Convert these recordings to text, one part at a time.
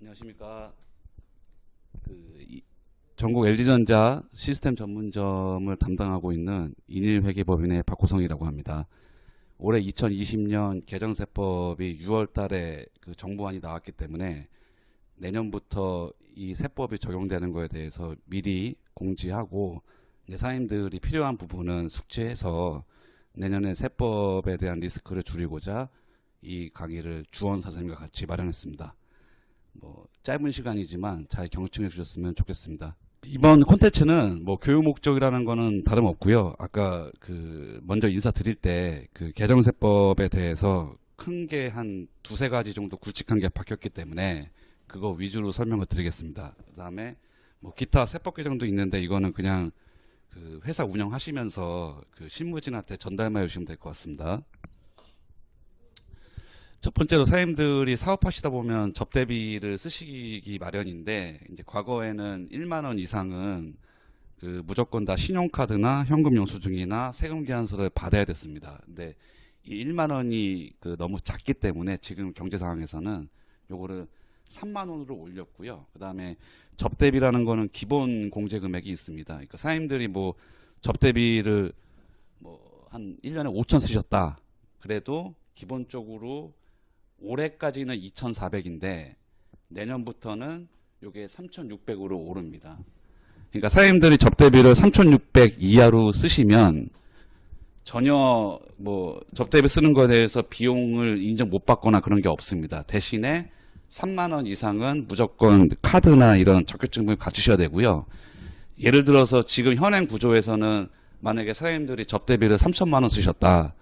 안녕하십니까. 전국 LG전자 시스템 전문점을 담당하고 있는 인일회계법인의 박호성이라고 합니다. 올해 2020년 개정세법이 6월 달에 그 정부안이 나왔기 때문에 내년부터 이 세법이 적용되는 거에 대해서 미리 공지하고 이제 사임들이 필요한 부분은 숙지해서 내년에 세법에 대한 리스크를 줄이고자 이 강의를 주원 선생님과 같이 마련했습니다. 짧은 시간이지만 잘 경청해 주셨으면 좋겠습니다. 이번 콘텐츠는 교육 목적이라는 거는 다름없고요. 아까 먼저 인사드릴 때 개정세법에 대해서 큰 게 한 두세 가지 정도 굵직한 게 바뀌었기 때문에 그거 위주로 설명을 드리겠습니다. 그 다음에 기타 세법 개정도 있는데 이거는 그냥 회사 운영하시면서 실무진한테 전달만 해주시면 될 것 같습니다. 첫 번째로 사장님들이 사업하시다 보면 접대비를 쓰시기 마련인데 이제 과거에는 1만 원 이상은 무조건 다 신용카드나 현금 영수증이나 세금 계산서를 받아야 됐습니다. 근데 이 1만 원이 너무 작기 때문에 지금 경제 상황에서는 요거를 3만 원으로 올렸고요. 그다음에 접대비라는 거는 기본 공제 금액이 있습니다. 그러니까 사장님들이 접대비를 한 1년에 5천 쓰셨다. 그래도 기본적으로 올해까지는 2,400인데 내년부터는 이게 3,600으로 오릅니다. 그러니까 사장님들이 접대비를 3,600 이하로 쓰시면 전혀 접대비 쓰는 거에 대해서 비용을 인정 못 받거나 그런 게 없습니다. 대신에 3만 원 이상은 무조건 카드나 이런 적격증을 갖추셔야 되고요. 예를 들어서 지금 현행 구조에서는 만약에 사장님들이 접대비를 3천만 원 쓰셨다.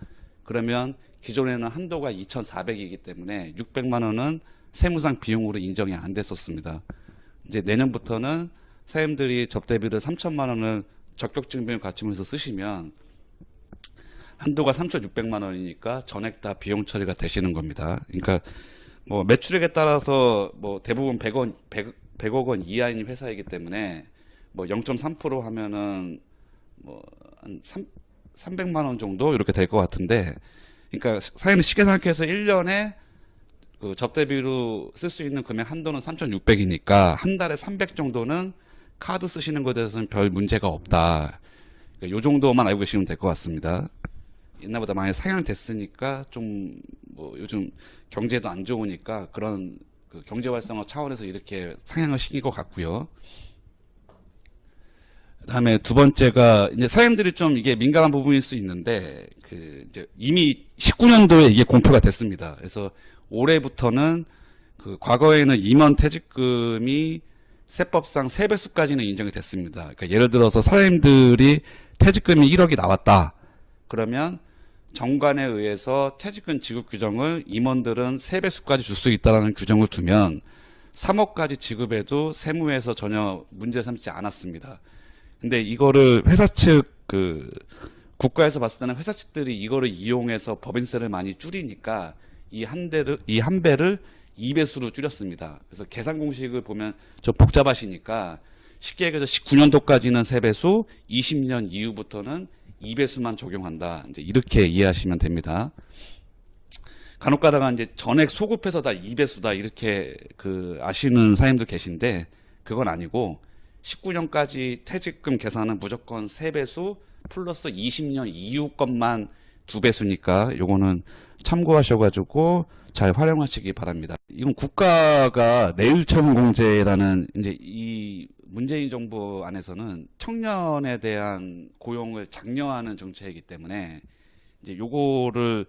그러면 기존에는 한도가 2,400이기 때문에 600만 원은 세무상 비용으로 인정이 안 됐었습니다. 이제 내년부터는 사장님들이 접대비를 3천만 원을 적격증 비용 갖추면서 쓰시면 한도가 3,600만 원이니까 전액 다 비용 처리가 되시는 겁니다. 그러니까 매출액에 따라서 대부분 100억 원 이하인 회사이기 때문에 0.3% 하면은 한 300만 원 정도 이렇게 될 것 같은데, 그러니까 사장님 쉽게 생각해서 1년에 접대비로 쓸 수 있는 금액 한도는 3,600이니까 한 달에 300 정도는 카드 쓰시는 것에 대해서는 별 문제가 없다. 그러니까 요 정도만 알고 계시면 될 것 같습니다. 옛날보다 많이 상향됐으니까 좀 요즘 경제도 안 좋으니까 그런 경제 활성화 차원에서 이렇게 상향을 시킨 것 같고요. 그다음에 두 번째가 이제 사장님들이 좀 이게 민감한 부분일 수 있는데 이제 이미 19년도에 이게 공표가 됐습니다. 그래서 올해부터는 과거에는 임원 퇴직금이 세법상 3배수까지는 인정이 됐습니다. 그러니까 예를 들어서 사장님들이 퇴직금이 1억이 나왔다. 그러면 정관에 의해서 퇴직금 지급 규정을 임원들은 3배수까지 줄 수 있다는 규정을 두면 3억까지 지급해도 세무에서 전혀 문제 삼지 않았습니다. 근데 이거를 회사 측 국가에서 봤을 때는 회사 측들이 이거를 이용해서 법인세를 많이 줄이니까 이 한 배를 2배수로 줄였습니다. 그래서 계산 공식을 보면 좀 복잡하시니까 쉽게 얘기해서 19년도까지는 3배수, 20년 이후부터는 2배수만 적용한다. 이제 이렇게 이해하시면 됩니다. 간혹 가다가 이제 전액 소급해서 다 2배수다 이렇게 아시는 사장님도 계신데 그건 아니고 19년까지 퇴직금 계산은 무조건 3배수 플러스 20년 이후 것만 2배수니까 요거는 참고하셔가지고 잘 활용하시기 바랍니다. 이건 국가가 내일처분 공제라는 이제 이 문재인 정부 안에서는 청년에 대한 고용을 장려하는 정책이기 때문에 이제 요거를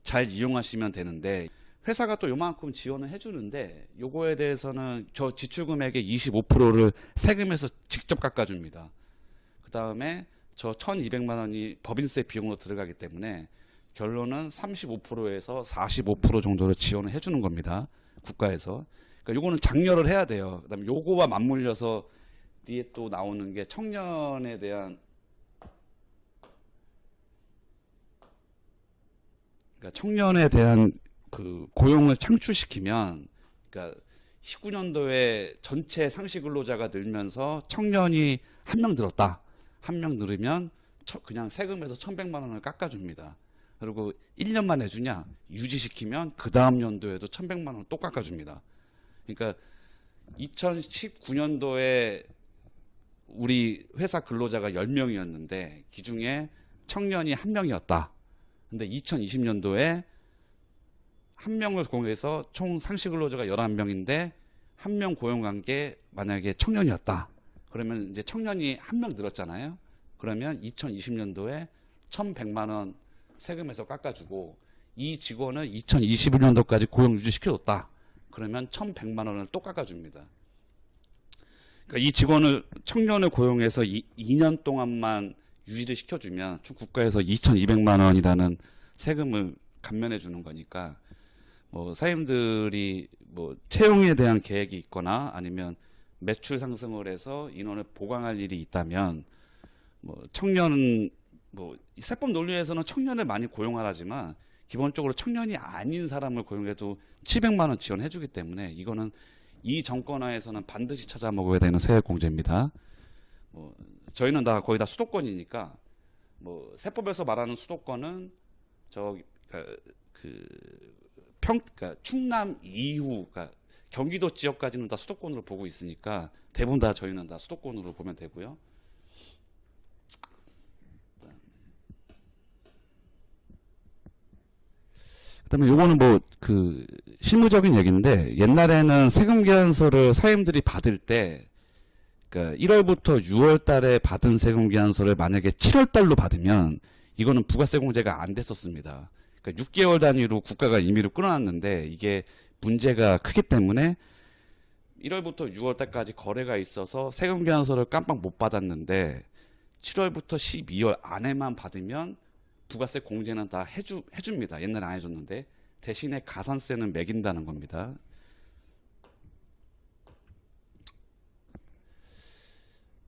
잘 이용하시면 되는데 회사가 또 요만큼 지원을 해주는데 요거에 대해서는 저 지출금액의 25%를 세금에서 직접 깎아줍니다. 그 다음에 저 1,200만 원이 법인세 비용으로 들어가기 때문에 결론은 35%에서 45% 정도를 지원을 해주는 겁니다. 국가에서. 그러니까 요거는 장려를 해야 돼요. 그 다음에 요거와 맞물려서 뒤에 또 나오는 게 청년에 대한 고용을 창출시키면, 그러니까 19년도에 전체 상시 근로자가 늘면서 청년이 한 명 늘었다. 한 명 늘으면 그냥 세금에서 1,100만 원을 깎아줍니다. 그리고 1년만 해주냐? 유지시키면 그 다음 연도에도 1,100만 원을 또 깎아줍니다. 그러니까 2019년도에 우리 회사 근로자가 10명이었는데 그중에 청년이 1명이었다. 근데 2020년도에 1명을 고용해서 총 상시 근로자가 11명인데 1명 고용한 게 만약에 청년이었다. 그러면 이제 청년이 1명 늘었잖아요. 그러면 2020년도에 1,100만 원 세금에서 깎아주고 이 직원을 2021년도까지 고용 유지시켜줬다. 그러면 1,100만 원을 또 깎아줍니다. 그러니까 이 직원을 청년을 고용해서 2년 동안만 유지를 시켜주면 총 국가에서 2,200만 원이라는 세금을 감면해 주는 거니까 뭐 사장님들이 뭐 채용에 대한 계획이 있거나 아니면 매출 상승을 해서 인원을 보강할 일이 있다면 뭐 청년은 뭐 세법 논리에서는 청년을 많이 고용하라지만 기본적으로 청년이 아닌 사람을 고용해도 700만 원 지원해 주기 때문에 이거는 이 정권 하에서는 반드시 찾아 먹어야 되는 세액 공제입니다. 뭐 저희는 다 거의 다 수도권이니까 뭐 세법에서 말하는 수도권은 저기 그러니까 충남 이후 그러니까 경기도 지역까지는 다 수도권으로 보고 있으니까 대부분 다 저희는 다 수도권으로 보면 되고요. 그다음에 요거는 뭐 그 실무적인 얘기인데 옛날에는 세금 계산서를 사임들이 받을 때 그러니까 1월부터 6월 달에 받은 세금 계산서를 만약에 7월 달로 받으면 이거는 부가세 공제가 안 됐었습니다. 그러니까 6개월 단위로 국가가 임의로 끊어놨는데 이게 문제가 크기 때문에 1월부터 6월 달까지 거래가 있어서 세금 계산서를 깜빡 못 받았는데 7월부터 12월 안에만 받으면 부가세 공제는 다 해줍니다. 옛날에 안 해줬는데 대신에 가산세는 매긴다는 겁니다.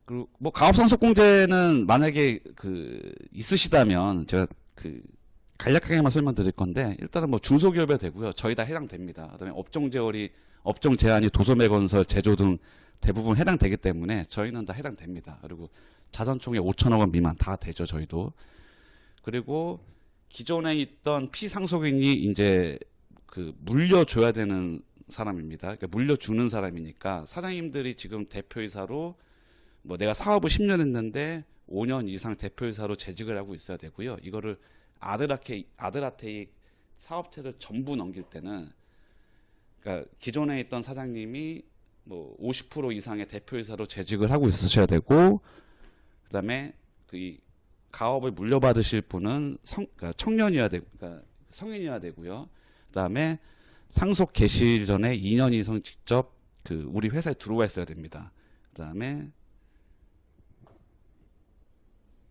그리고 뭐 가업상속공제는 만약에 그 있으시다면 제가 그 간략하게만 설명드릴 건데 일단은 뭐 중소기업에 되고요. 저희 다 해당됩니다. 그다음에 업종 제한이 도소매건설, 제조 등 대부분 해당되기 때문에 저희는 다 해당됩니다. 그리고 자산총액 5천억 원 미만 다 되죠. 저희도. 그리고 기존에 있던 피상속인이 이제 그 물려줘야 되는 사람입니다. 그러니까 물려주는 사람이니까 사장님들이 지금 대표이사로 뭐 내가 사업을 10년 했는데 5년 이상 대표이사로 재직을 하고 있어야 되고요. 이거를 아들한테 이 사업체를 전부 넘길 때는 그러니까 기존에 있던 사장님이 뭐 50% 이상의 대표이사로 재직을 하고 있으셔야 되고 그다음에 그 가업을 물려받으실 분은 그러니까 청년이어야 되고 그러니까 성인이어야 되고요. 그다음에 상속 개시 전에 2년 이상 직접 그 우리 회사에 들어와 있어야 됩니다. 그다음에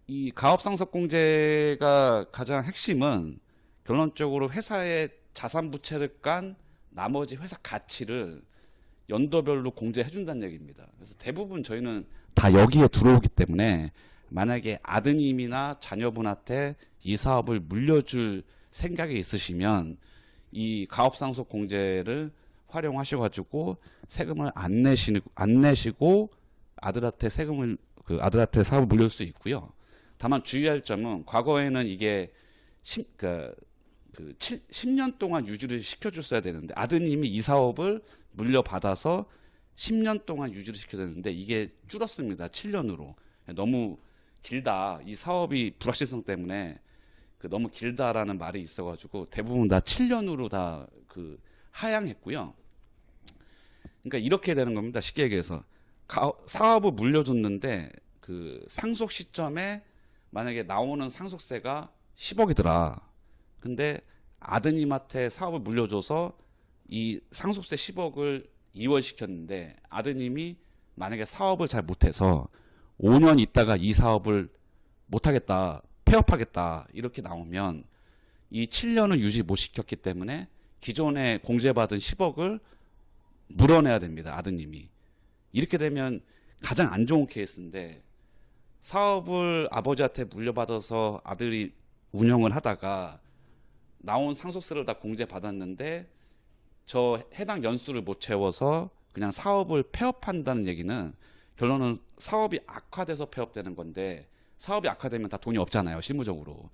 이 가업상속공제가 가장 핵심은 결론적으로 회사의 자산 부채를 깐 나머지 회사 가치를 연도별로 공제해준다는 얘기입니다. 그래서 대부분 저희는 다 여기에 들어오기 때문에 만약에 아드님이나 자녀분한테 이 사업을 물려줄 생각이 있으시면 이 가업상속공제를 활용하셔가지고 세금을 안 내시고 아들한테 아들한테 사업을 물려줄 수 있고요. 다만 주의할 점은 과거에는 이게 10년 동안 유지를 시켜줬어야 되는데 아드님이 이 사업을 물려받아서 10년 동안 유지를 시켜야 되는데 이게 줄었습니다. 7년으로. 너무 길다. 이 사업이 불확실성 때문에 너무 길다라는 말이 있어가지고 대부분 다 7년으로 다 하향했고요. 그러니까 이렇게 되는 겁니다. 쉽게 얘기해서 사업을 물려줬는데 그 상속 시점에 만약에 나오는 상속세가 10억이더라. 근데 아드님한테 사업을 물려줘서 이 상속세 10억을 이월시켰는데 아드님이 만약에 사업을 잘 못해서 5년 있다가 이 사업을 못하겠다, 폐업하겠다 이렇게 나오면 이 7년을 유지 못 시켰기 때문에 기존에 공제받은 10억을 물어내야 됩니다. 아드님이. 이렇게 되면 가장 안 좋은 케이스인데 사업을 아버지한테 물려받아서 아들이 운영을 하다가 나온 상속세를 다 공제받았는데 저 해당 연수를 못 채워서 그냥 사업을 폐업한다는 얘기는 결론은 사업이 악화돼서 폐업되는 건데 사업이 악화되면 다 돈이 없잖아요. 실무적으로.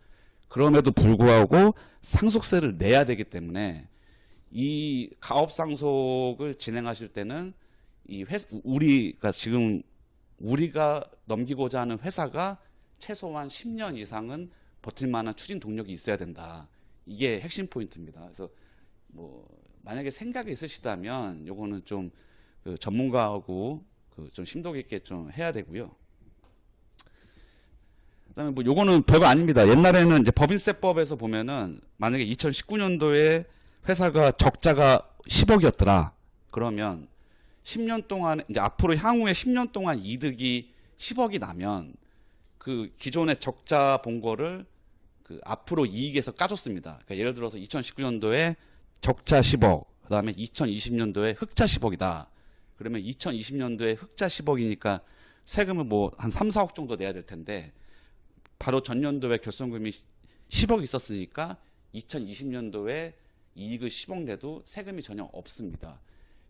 그럼에도 불구하고 상속세를 내야 되기 때문에 이 가업상속을 진행하실 때는 우리가 지금 우리가 넘기고자 하는 회사가 최소한 10년 이상은 버틸 만한 추진 동력이 있어야 된다. 이게 핵심 포인트입니다. 그래서 뭐 만약에 생각이 있으시다면 요거는 좀 그 전문가하고 그 좀 심도 깊게 좀 해야 되고요. 그다음에 뭐 요거는 별거 아닙니다. 옛날에는 이제 법인세법에서 보면은 만약에 2019년도에 회사가 적자가 10억이었더라. 그러면 10년 동안 이제 앞으로 향후에 10년 동안 이득이 10억이 나면 그 기존의 적자 본 거를 그 앞으로 이익에서 까줬습니다. 그러니까 예를 들어서 2019년도에 적자 10억, 그다음에 2020년도에 흑자 10억이다. 그러면 2020년도에 흑자 10억이니까 세금을 뭐 한 3, 4억 정도 내야 될 텐데 바로 전년도에 결손금이 10억 있었으니까 2020년도에 이익을 10억 내도 세금이 전혀 없습니다.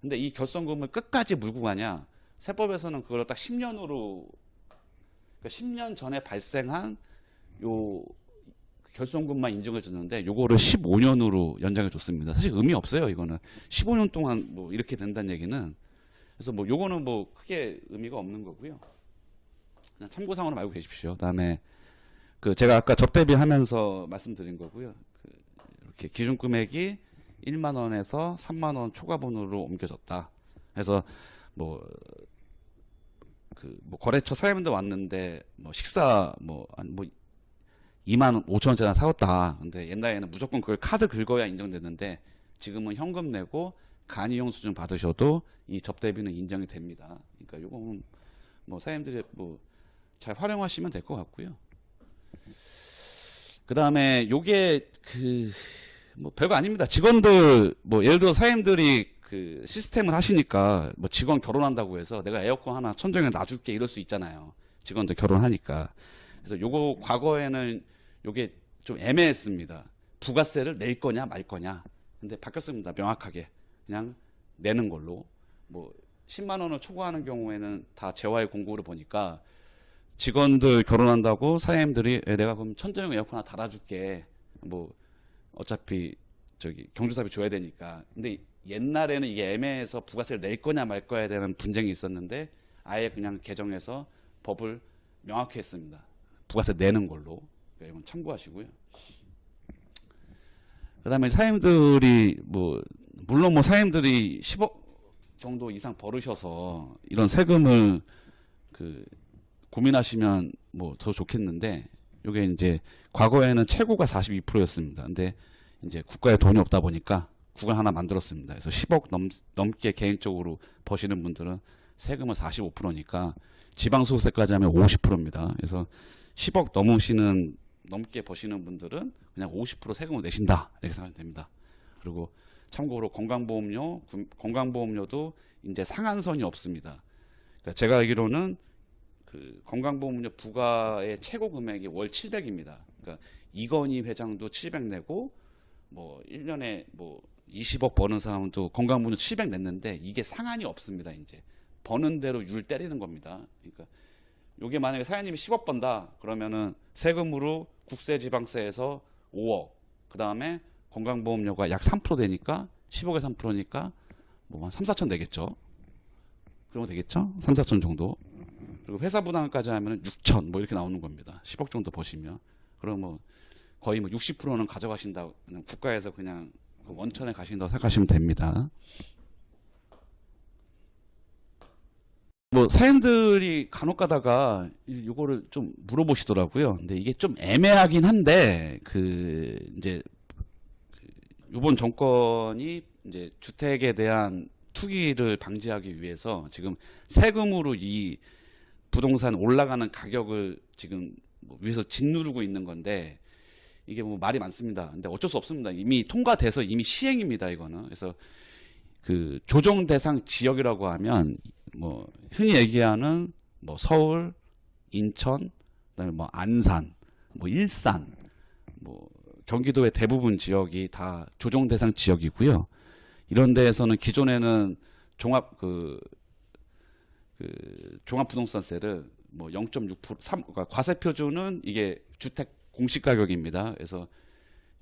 근데 이 결손금을 끝까지 물고 가냐? 세법에서는 그걸 딱 10년으로, 그러니까 10년 전에 발생한 요 결손금만 인정해 줬는데 요거를 15년으로 연장해 줬습니다. 사실 의미 없어요, 이거는. 15년 동안 뭐 이렇게 된다는 얘기는. 그래서 뭐 요거는 뭐 크게 의미가 없는 거고요. 그냥 참고사항으로 알고 계십시오. 그다음에 그 제가 아까 접대비 하면서 말씀드린 거고요. 그 이렇게 기준 금액이 1만 원에서 3만 원 초과분으로 옮겨졌다. 그래서 뭐 거래처 사장님도 왔는데 뭐 식사 뭐 2만 5천 원짜리 사왔다. 근데 옛날에는 무조건 그걸 카드 긁어야 인정됐는데 지금은 현금 내고 간이용 수준 받으셔도 이 접대비는 인정이 됩니다. 그러니까 요거는 뭐 사장님들이 뭐 잘 활용하시면 될 것 같고요. 그 다음에 요게 뭐 별거 아닙니다. 직원들 뭐 예를 들어 사장님들이 그 시스템을 하시니까 뭐 직원 결혼한다고 해서 내가 에어컨 하나 천정에 놔줄게 이럴 수 있잖아요. 직원들 결혼하니까. 그래서 요거 과거에는 요게 좀 애매했습니다. 부가세를 낼 거냐 말 거냐. 근데 바뀌었습니다. 명확하게 그냥 내는 걸로. 뭐 10만 원을 초과하는 경우에는 다 재화의 공고를 보니까 직원들 결혼한다고 사장님들이 내가 그럼 천정용 에어컨 하나 달아줄게. 뭐 어차피 저기 경조사비 줘야 되니까. 근데 옛날에는 이게 애매해서 부가세를 낼 거냐 말 거야에 대한 분쟁이 있었는데 아예 그냥 개정해서 법을 명확히 했습니다. 부가세 내는 걸로. 그러니까 이건 참고하시고요. 그다음에 사장님들이 뭐 물론 뭐 사장님들이 10억 정도 이상 벌으셔서 이런 세금을 고민하시면 뭐 더 좋겠는데 이게 이제 과거에는 최고가 42%였습니다. 근데 이제 국가에 돈이 없다 보니까 구간 하나 만들었습니다. 그래서 10억 넘게 개인적으로 버시는 분들은 세금은 45%니까 지방소득세까지 하면 50%입니다. 그래서 10억 넘게 버시는 분들은 그냥 50% 세금을 내신다 이렇게 생각하면 됩니다. 그리고 참고로 건강보험료도 이제 상한선이 없습니다. 그러니까 제가 알기로는 그 건강보험료 부과의 최고 금액이 월 700입니다. 그러니까 이건희 회장도 700 내고 뭐 1년에 뭐 20억 버는 사람도 건강보험료 700 냈는데 이게 상한이 없습니다. 이제 버는 대로 율 때리는 겁니다. 그러니까 요게 만약에 사장님이 10억 번다 그러면은 세금으로 국세지방세에서 5억 그 다음에 건강보험료가 약 3% 되니까 10억에 3%니까 뭐 한 3, 4천 되겠죠. 그런 거 되겠죠? 3, 4천 정도. 그리고 회사 부담까지 하면 6천 뭐 이렇게 나오는 겁니다. 10억 정도 버시면. 그럼 뭐 거의 뭐 60%는 가져가신다. 그냥 국가에서 그냥 원천에 가신다고 생각하시면 됩니다. 뭐 사람들이 간혹 가다가 이거를 좀 물어보시더라고요. 근데 이게 좀 애매하긴 한데 이제 이번 정권이 이제 주택에 대한 투기를 방지하기 위해서 지금 세금으로 이 부동산 올라가는 가격을 지금 뭐 위에서 짓누르고 있는 건데 이게 뭐 말이 많습니다. 근데 어쩔 수 없습니다. 이미 통과돼서 이미 시행입니다. 이거는. 그래서 그 조정 대상 지역이라고 하면 뭐 흔히 얘기하는 뭐 서울, 인천, 그다음에 뭐 안산, 뭐 일산, 뭐 경기도의 대부분 지역이 다 조정 대상 지역이고요. 이런 데에서는 기존에는 종합부동산세를 뭐 0.6% 그러니까 과세 표준은 이게 주택 공시 가격입니다. 그래서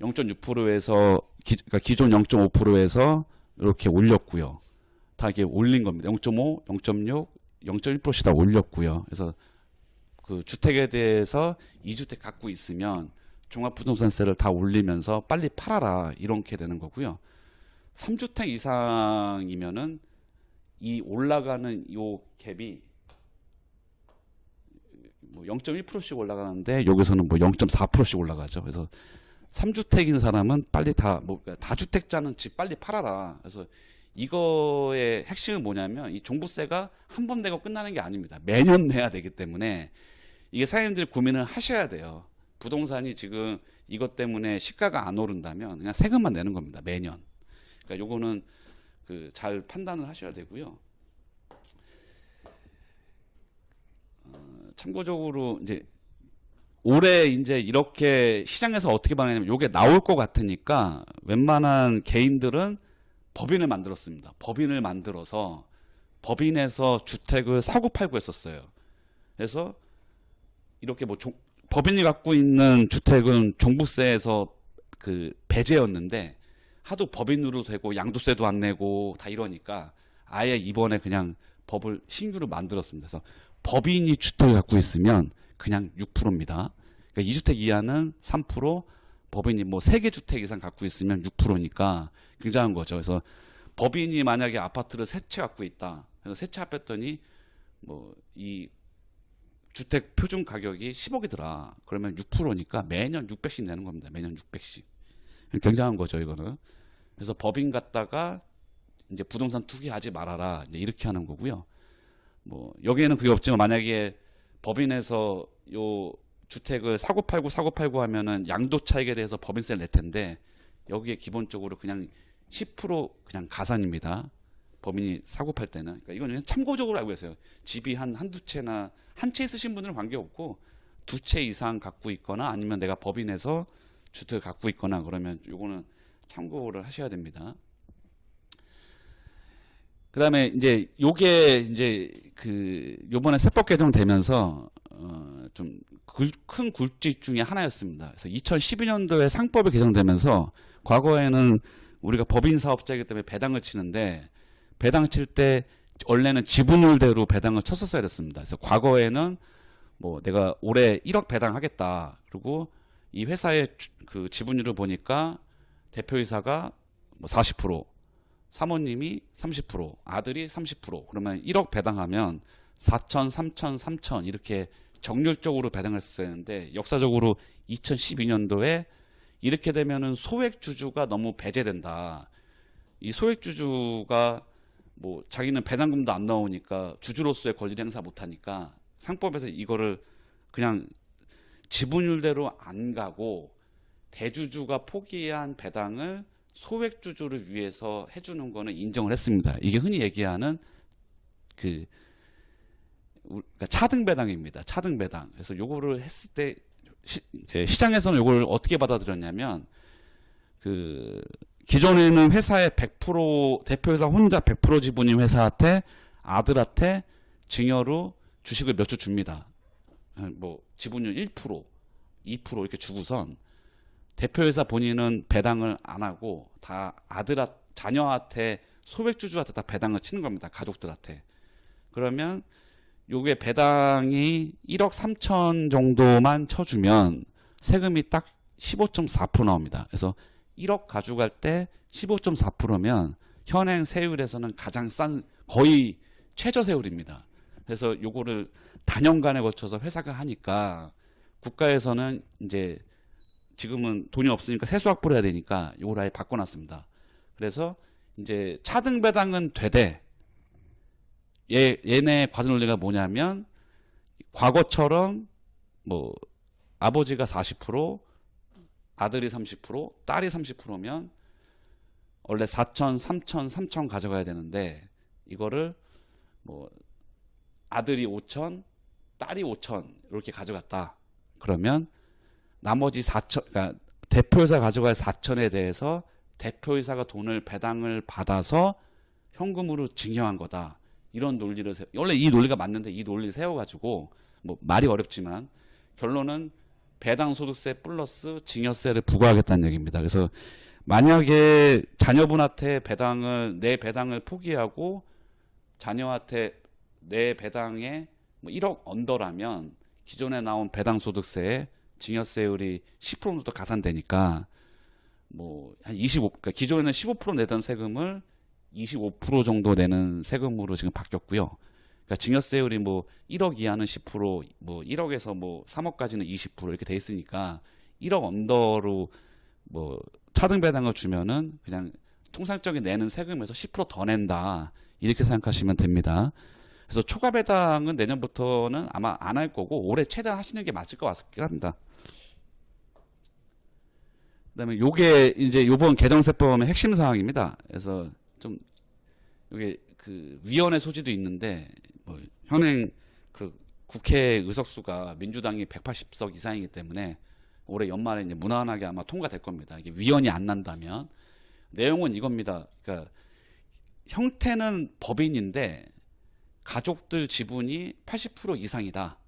0.6%에서 그러니까 기존 0.5%에서 이렇게 올렸고요. 다 이게 올린 겁니다. 0.5, 0.6, 0.1%씩 다 올렸고요. 그래서 그 주택에 대해서 2주택 갖고 있으면 종합부동산세를 다 올리면서 빨리 팔아라 이렇게 되는 거고요. 3주택 이상이면은 이 올라가는 요 갭이 뭐 0.1%씩 올라가는데 여기서는 뭐 0.4%씩 올라가죠. 그래서 3주택인 사람은 빨리 뭐 다주택자는 집 빨리 팔아라. 그래서 이거의 핵심은 뭐냐면 이 종부세가 한 번 내고 끝나는 게 아닙니다. 매년 내야 되기 때문에 이게 사장님들이 고민을 하셔야 돼요. 부동산이 지금 이것 때문에 시가가 안 오른다면 그냥 세금만 내는 겁니다. 매년. 그러니까 요거는 그 잘 판단을 하셔야 되고요. 참고적으로 이제 올해 이제 이렇게 시장에서 어떻게 반응하냐면 요게 나올 것 같으니까 웬만한 개인들은 법인을 만들었습니다. 법인을 만들어서 법인에서 주택을 사고 팔고 했었어요. 그래서 이렇게 뭐 법인이 갖고 있는 주택은 종부세에서 그 배제였는데 하도 법인으로 되고 양도세도 안 내고 다 이러니까 아예 이번에 그냥 법을 신규로 만들었습니다. 그래서 법인이 주택을 갖고 있으면 그냥 6%입니다. 그러니까 2주택 이하는 3%, 법인이 뭐 3개 주택 이상 갖고 있으면 6%니까 굉장한 거죠. 그래서 법인이 만약에 아파트를 3채 갖고 있다. 그래서 3채 합했더니 뭐 이 주택 표준 가격이 10억이더라. 그러면 6%니까 매년 600씩 내는 겁니다. 매년 600씩. 굉장한 거죠, 이거는. 그래서 법인 갖다가 이제 부동산 투기하지 말아라. 이제 이렇게 하는 거고요. 뭐 여기에는 그게 없지만 만약에 법인에서 요 주택을 사고 팔고 하면은 양도 차익에 대해서 법인세를 낼 텐데 여기에 기본적으로 그냥 10% 그냥 가산입니다. 법인이 사고 팔 때는. 그러니까 이거는 참고적으로 알고 계세요. 집이 한두 채나 한 채 있으신 분들은 관계없고 2채 이상 갖고 있거나 아니면 내가 법인에서 주택을 갖고 있거나 그러면 요거는 참고를 하셔야 됩니다. 그다음에 이제 요게 이제 그 요번에 세법 개정되면서 좀 큰 굴짓 중에 하나였습니다. 그래서 2012년도에 상법이 개정되면서 과거에는 우리가 법인 사업자이기 때문에 배당을 치는데 배당 칠 때 원래는 지분율대로 배당을 쳤었어야 됐습니다. 그래서 과거에는 뭐 내가 올해 1억 배당하겠다. 그리고 이 회사의 그 지분율을 보니까 대표이사가 뭐 40%, 사모님이 30%, 아들이 30%. 그러면 1억 배당하면 4천, 3천, 3천 이렇게 정률적으로 배당을 했어야 했는데 역사적으로 2012년도에 이렇게 되면은 소액주주가 너무 배제된다. 이 소액주주가 뭐 자기는 배당금도 안 나오니까 주주로서의 권리를 행사 못하니까 상법에서 이거를 그냥 지분율대로 안 가고 대주주가 포기한 배당을 소액주주를 위해서 해주는 거는 인정을 했습니다. 이게 흔히 얘기하는 그러니까 차등 배당입니다. 차등 배당. 그래서 요거를 했을 때 시장에서는 요걸 어떻게 받아들였냐면 그 기존에는 회사의 100% 대표이사 혼자 100% 지분인 회사한테 아들한테 증여로 주식을 몇 주 줍니다. 뭐 지분율 1%, 2% 이렇게 주고선 대표이사 본인은 배당을 안 하고 다 자녀한테 소액주주한테 다 배당을 치는 겁니다. 가족들한테. 그러면 요게 배당이 1억 3천 정도만 쳐주면 세금이 딱 15.4% 나옵니다. 그래서 1억 가져갈 때 15.4%면 현행 세율에서는 가장 싼 거의 최저 세율입니다. 그래서 요거를 단연간에 거쳐서 회사가 하니까 국가에서는 이제 지금은 돈이 없으니까 세수 확보를 해야 되니까 요걸 아예 바꿔놨습니다. 그래서 이제 차등 배당은 되되 얘네 과세 논리가 뭐냐면 과거처럼 뭐 아버지가 40%, 아들이 30%, 딸이 30%면 원래 4천, 3천, 3천 가져가야 되는데 이거를 뭐 아들이 5천, 딸이 5천 이렇게 가져갔다. 그러면 나머지 4천, 그러니까 대표이사 가져갈 4천에 대해서 대표이사가 돈을 배당을 받아서 현금으로 증여한 거다. 이런 논리를 원래 이 논리가 맞는데 이 논리를 세워가지고 뭐 말이 어렵지만 결론은 배당 소득세 플러스 증여세를 부과하겠다는 얘기입니다. 그래서 만약에 자녀분한테 내 배당을 포기하고 자녀한테 내 배당에 뭐 1억 언더라면 기존에 나온 배당소득세에 증여세율이 10% 정도 가산되니까 뭐 한 25, 그러니까 기존에는 15% 내던 세금을 25% 정도 내는 세금으로 지금 바뀌었고요. 그러니까 증여세율이 뭐 1억 이하는 10%, 뭐 1억에서 뭐 3억까지는 20% 이렇게 돼 있으니까 1억 언더로 뭐 차등 배당을 주면은 그냥 통상적인 내는 세금에서 10%더 낸다. 이렇게 생각하시면 됩니다. 그래서 초과 배당은 내년부터는 아마 안 할 거고 올해 최대한 하시는 게 맞을 것 같습니다. 그다음에 요게 이제 요번 개정세법의 핵심 사항입니다. 그래서 좀 요게 그 위원회 소지도 있는데 뭐 현행 그 국회 의석수가 민주당이 180석 이상이기 때문에 올해 연말에 이제 무난하게 아마 통과될 겁니다. 이게 위헌이 안 난다면 내용은 이겁니다. 그러니까 형태는 법인인데 가족들 지분이 80% 이상이다.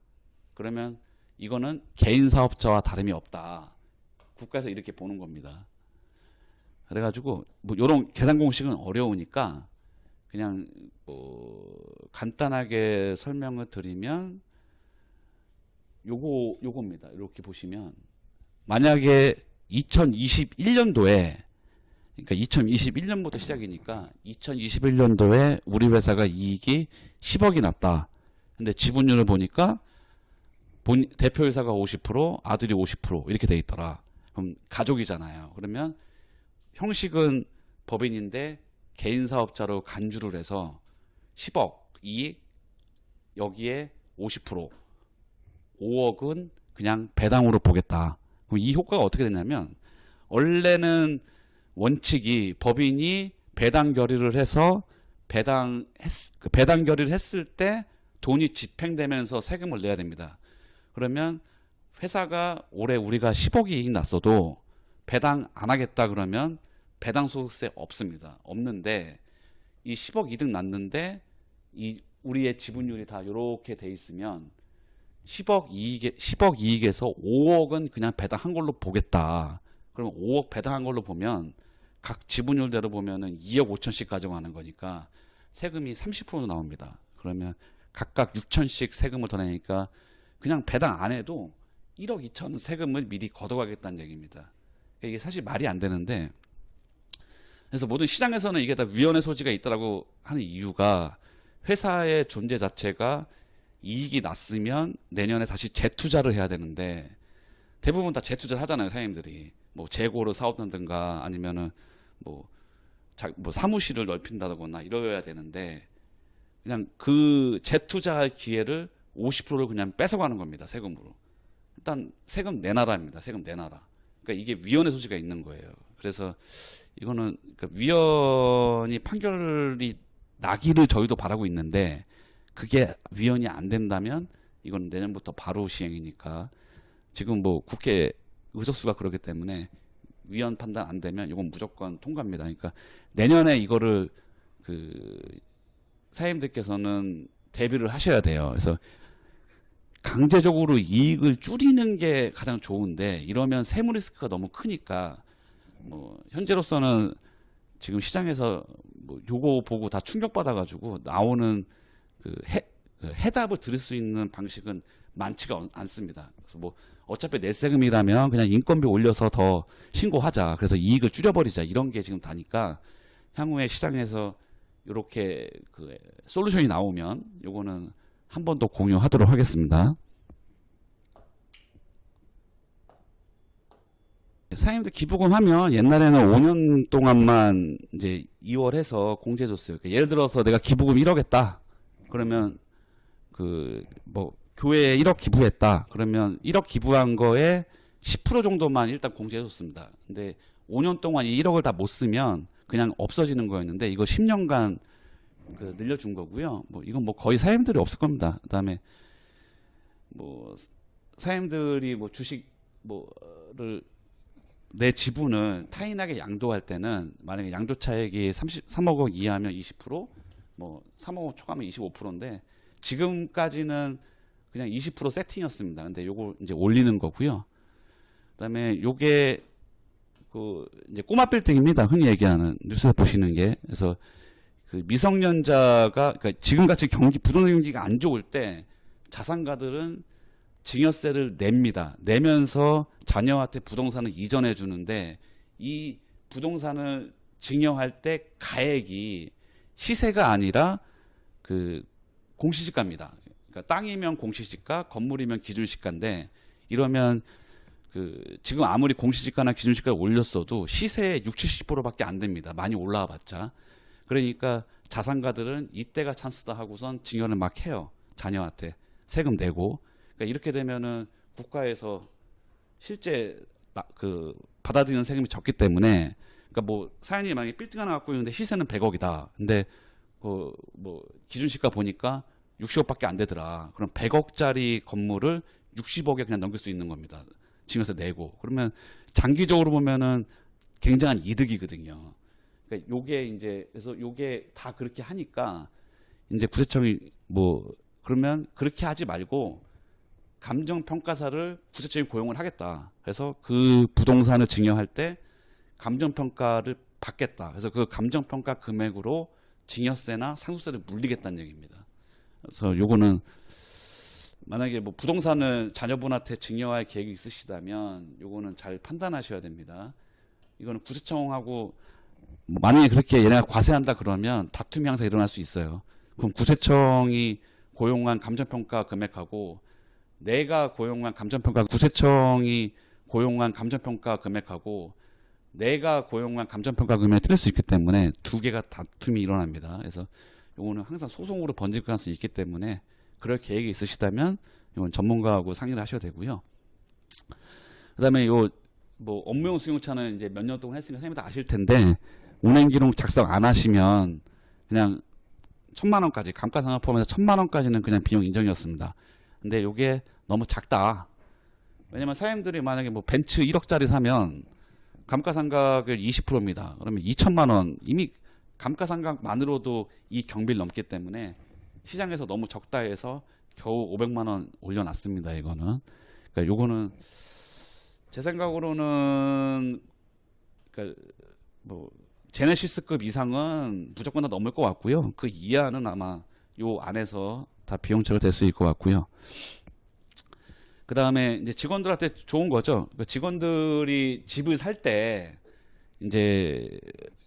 그러면 이거는 개인 사업자와 다름이 없다. 국가에서 이렇게 보는 겁니다. 그래가지고 뭐 이런 계산 공식은 어려우니까 그냥 간단하게 설명을 드리면 요겁니다. 이렇게 보시면 만약에 2021년도에 그러니까 2021년부터 시작이니까 2021년도에 우리 회사가 이익이 10억이 났다. 근데 지분율을 보니까 대표이사가 50%, 아들이 50% 이렇게 돼 있더라. 그럼 가족이잖아요. 그러면 형식은 법인인데 개인 사업자로 간주를 해서 10억 이익 여기에 50% 5억은 그냥 배당으로 보겠다. 그럼 이 효과가 어떻게 되냐면 원래는 원칙이 법인이 배당 결의를 해서 배당 결의를 했을 때 돈이 집행되면서 세금을 내야 됩니다. 그러면 회사가 올해 우리가 10억 이익 났어도 배당 안 하겠다 그러면 배당 소득세 없습니다. 없는데 이 10억 이득 났는데 이 우리의 지분율이 다 이렇게 돼 있으면 10억 이익에서 5억은 그냥 배당한 걸로 보겠다. 그러면 5억 배당한 걸로 보면 각 지분율대로 보면은 2억 5천씩 가져가는 거니까 세금이 30% 나옵니다. 그러면 각각 6천씩 세금을 더 내니까 그냥 배당 안 해도 1억 2천 세금을 미리 걷어가겠다는 얘기입니다. 이게 사실 말이 안 되는데 그래서 모든 시장에서는 이게 다 위헌의 소지가 있다라고 하는 이유가 회사의 존재 자체가 이익이 났으면 내년에 다시 재투자를 해야 되는데 대부분 다 재투자를 하잖아요. 사장님들이 뭐 재고를 사오든가 아니면은 뭐 사무실을 넓힌다거나 이래야 되는데 그냥 그 재투자할 기회를 50%를 그냥 뺏어가는 겁니다. 세금으로. 일단 세금 내놔라입니다. 세금 내놔라. 그러니까 이게 위헌의 소지가 있는 거예요. 그래서 이거는 그러니까 위헌이 판결이 나기를 저희도 바라고 있는데 그게 위헌이 안 된다면 이건 내년부터 바로 시행이니까 지금 뭐 국회 의석수가 그렇기 때문에 위헌 판단 안 되면 이건 무조건 통과입니다. 그러니까 내년에 이거를 그 사장님들께서는 대비를 하셔야 돼요. 그래서 강제적으로 이익을 줄이는 게 가장 좋은데 이러면 세무 리스크가 너무 크니까 뭐 현재로서는 지금 시장에서 뭐 요거 보고 다 충격받아가지고 나오는 그 해답을 들을 수 있는 방식은 많지가 않습니다. 그래서 뭐 어차피 내 세금이라면 그냥 인건비 올려서 더 신고하자. 그래서 이익을 줄여버리자. 이런 게 지금 다니까 향후에 시장에서 이렇게 그 솔루션이 나오면 요거는 한 번 더 공유하도록 하겠습니다. 사장님들 기부금 하면 옛날에는 5년 동안만 이제 2월 해서 공제해줬어요. 그러니까 예를 들어서 내가 기부금 1억 했다. 그러면 그 뭐 교회에 1억 기부했다. 그러면 1억 기부한 거에 10% 정도만 일단 공제해줬습니다. 근데 5년 동안 이 1억을 다 못 쓰면 그냥 없어지는 거였는데 이거 10년간 그 늘려준 거고요. 뭐 이건 뭐 거의 사장님들이 없을 겁니다. 그다음에 뭐 사장님들이 뭐 주식 뭐를 내 지분을 타인에게 양도할 때는 만약에 양도 차익이 3억 원 이하면 20%, 뭐 3억 원 초과하면 25%인데 지금까지는 그냥 20% 세팅이었습니다. 근데 요거 이제 올리는 거고요. 그다음에 요게 그 이제 꼬마 빌딩입니다. 흔히 얘기하는 뉴스에 보시는 게. 그래서 그 미성년자가 그러니까 지금같이 부동산 경기가 안 좋을 때 자산가들은 증여세를 냅니다. 내면서 자녀한테 부동산을 이전해 주는데 이 부동산을 증여할 때 가액이 시세가 아니라 그 공시지가입니다. 그러니까 땅이면 공시지가, 건물이면 기준시가인데 이러면 그 지금 아무리 공시지가나 기준시가를 올렸어도 시세의 60, 70%밖에 안 됩니다. 많이 올라와 봤자. 그러니까 자산가들은 이때가 찬스다 하고선 증여를 막 해요. 자녀한테 세금 내고. 그러니까 이렇게 되면은 국가에서 실제 그 받아들이는 세금이 적기 때문에 그러니까 뭐 사연이 만약에 빌딩 하나 갖고 있는데 시세는 100억이다. 근데 그 뭐 기준시가 보니까 60억밖에 안 되더라. 그럼 100억짜리 건물을 60억에 그냥 넘길 수 있는 겁니다. 증여세 내고. 그러면 장기적으로 보면은 굉장한 이득이거든요. 그러니까 요게 이제 그래서 요게 다 그렇게 하니까 이제 구세청이 뭐 그러면 그렇게 하지 말고 감정평가사를 구세청이 고용을 하겠다. 그래서 그 부동산을 증여할 때 감정평가를 받겠다. 그래서 그 감정평가 금액으로 증여세나 상속세를 물리겠다는 얘기입니다. 그래서 요거는 만약에 뭐 부동산을 자녀분한테 증여할 계획이 있으시다면 요거는 잘 판단하셔야 됩니다. 이거는 구세청하고 만약에 그렇게 얘네가 과세한다 그러면 다툼이 항상 일어날 수 있어요. 그럼 구세청이 고용한 감정평가 금액하고 내가 고용한 감정평가, 구세청이 고용한 감정평가 금액하고 내가 고용한 감정평가 금액이 틀릴 수 있기 때문에 두 개가 다툼이 일어납니다. 그래서 요거는 항상 소송으로 번질 가능성이 있기 때문에 그럴 계획이 있으시다면 이건 전문가하고 상의를 하셔야 되고요. 그다음에 요 뭐 업무용 승용차는 이제 몇 년 동안 했으니까 선생님이 다 아실 텐데 운행기록 작성 안 하시면 그냥 1,000만 원까지 감가상각 포함해서 1,000만 원까지는 그냥 비용 인정이었습니다. 근데 요게 너무 작다. 왜냐면 사장님들이 만약에 뭐 벤츠 1억짜리 사면 감가상각을 20%입니다. 그러면 2천만 원 이미 감가상각만으로도 이 경비를 넘기 때문에 시장에서 너무 적다 해서 겨우 500만 원 올려놨습니다. 이거는. 그러니까 요거는 제 생각으로는 그러니까 뭐 제네시스급 이상은 무조건 다 넘을 것 같고요. 그 이하는 아마 요 안에서 다 비용 처리될 수 있을 것 같고요. 그 다음에 이제 직원들한테 좋은 거죠. 그 직원들이 집을 살 때 이제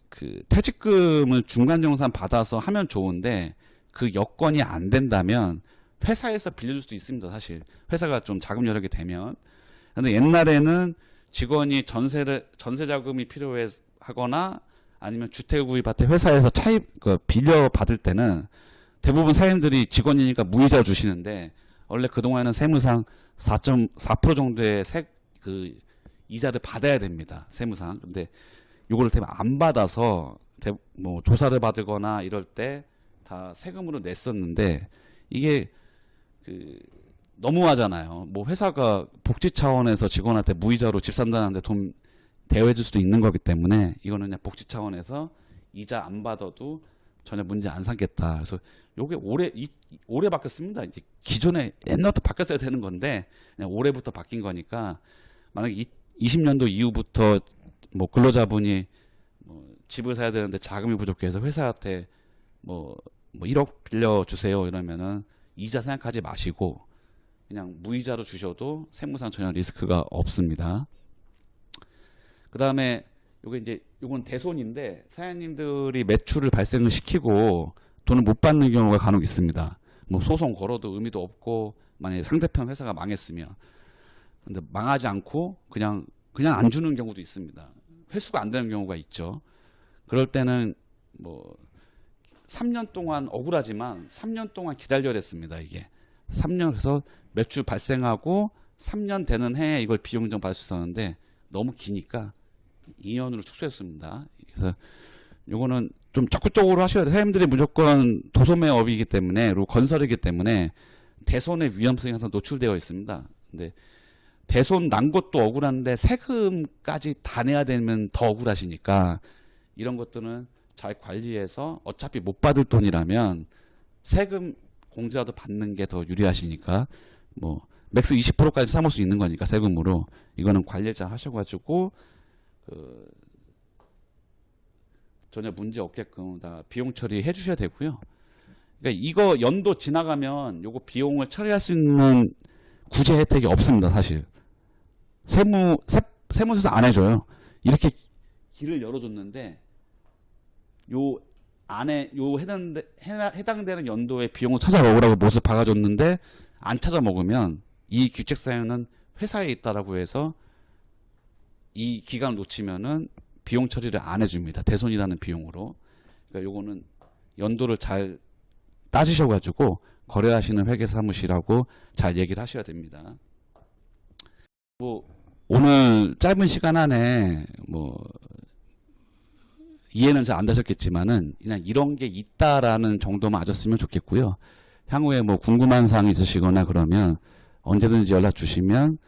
그 퇴직금을 중간정산 받아서 하면 좋은데 그 여건이 안 된다면 회사에서 빌려줄 수도 있습니다. 사실 회사가 좀 자금 여력이 되면. 근데 옛날에는 직원이 전세 자금이 필요하거나 아니면 주택 구입할 때 회사에서 빌려 받을 때는 대부분 사장님들이 직원이니까 무이자 주시는데 원래 그동안은 세무상 4.4% 정도의 그 이자를 받아야 됩니다. 세무상. 근데 요거를 대부분 안 받아서 뭐 조사를 받거나 이럴 때 다 세금으로 냈었는데 이게 그 너무하잖아요. 뭐 회사가 복지 차원에서 직원한테 무이자로 집 산다는데 돈 대여해줄 수도 있는 거기 때문에 이거는 그냥 복지 차원에서 이자 안 받아도 전혀 문제 안 삼겠다. 그래서 요게 올해 바뀌었습니다. 이제 기존에 옛날부터 바뀌었어야 되는 건데 그냥 올해부터 바뀐 거니까 만약에 20년도 이후부터 뭐 근로자분이 뭐 집을 사야 되는데 자금이 부족해서 회사한테 뭐 1억 빌려주세요 이러면은 이자 생각하지 마시고 그냥 무이자로 주셔도 세무상 전혀 리스크가 없습니다. 그 다음에 요건 대손인데 사장님들이 매출을 발생을 시키고 돈을 못 받는 경우가 간혹 있습니다. 뭐 소송 걸어도 의미도 없고 만약에 상대편 회사가 망했으면 근데 망하지 않고 그냥 안 주는 경우도 있습니다. 회수가 안 되는 경우가 있죠. 그럴 때는 뭐 3년 동안 억울하지만 3년 동안 기다려야 됐습니다. 이게 3년 그래서 매출 발생하고 3년 되는 해에 이걸 비용인정 받을 수 있었는데 너무 기니까 2년으로 축소했습니다. 그래서 요거는 좀 적극적으로 하셔야 돼요. 사람들이 무조건 도소매업이기 때문에 그리고 건설이기 때문에 대손의 위험성이 항상 노출되어 있습니다. 근데 대손 난 것도 억울한데 세금까지 다 내야 되면 더 억울하시니까 이런 것들은 잘 관리해서 어차피 못 받을 돈이라면 세금 공제라도 받는 게 더 유리하시니까 뭐 맥스 20%까지 삼을 수 있는 거니까 세금으로 이거는 관리자 하셔가지고 그 전혀 문제 없게끔 다 비용 처리해 주셔야 되고요. 그러니까 이거 연도 지나가면 요거 비용을 처리할 수 있는 구제 혜택이 없습니다, 사실. 세무서에서 안 해줘요. 이렇게 길을 열어줬는데 요 안에 요 해당되는 연도의 비용을 찾아 먹으라고 못을 박아줬는데 안 찾아 먹으면 이 규책 사유는 회사에 있다라고 해서 이 기간을 놓치면은 비용 처리를 안 해줍니다. 대손이라는 비용으로. 그러니까 요거는 연도를 잘 따지셔가지고 거래하시는 회계사무실하고 잘 얘기를 하셔야 됩니다. 뭐 오늘 짧은 시간 안에 뭐 이해는 잘 안 되셨겠지만은 그냥 이런 게 있다라는 정도만 아셨으면 좋겠고요. 향후에 뭐 궁금한 사항이 있으시거나 그러면 언제든지 연락 주시면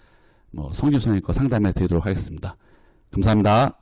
뭐 성심성의껏 상담해 드리도록 하겠습니다. 감사합니다.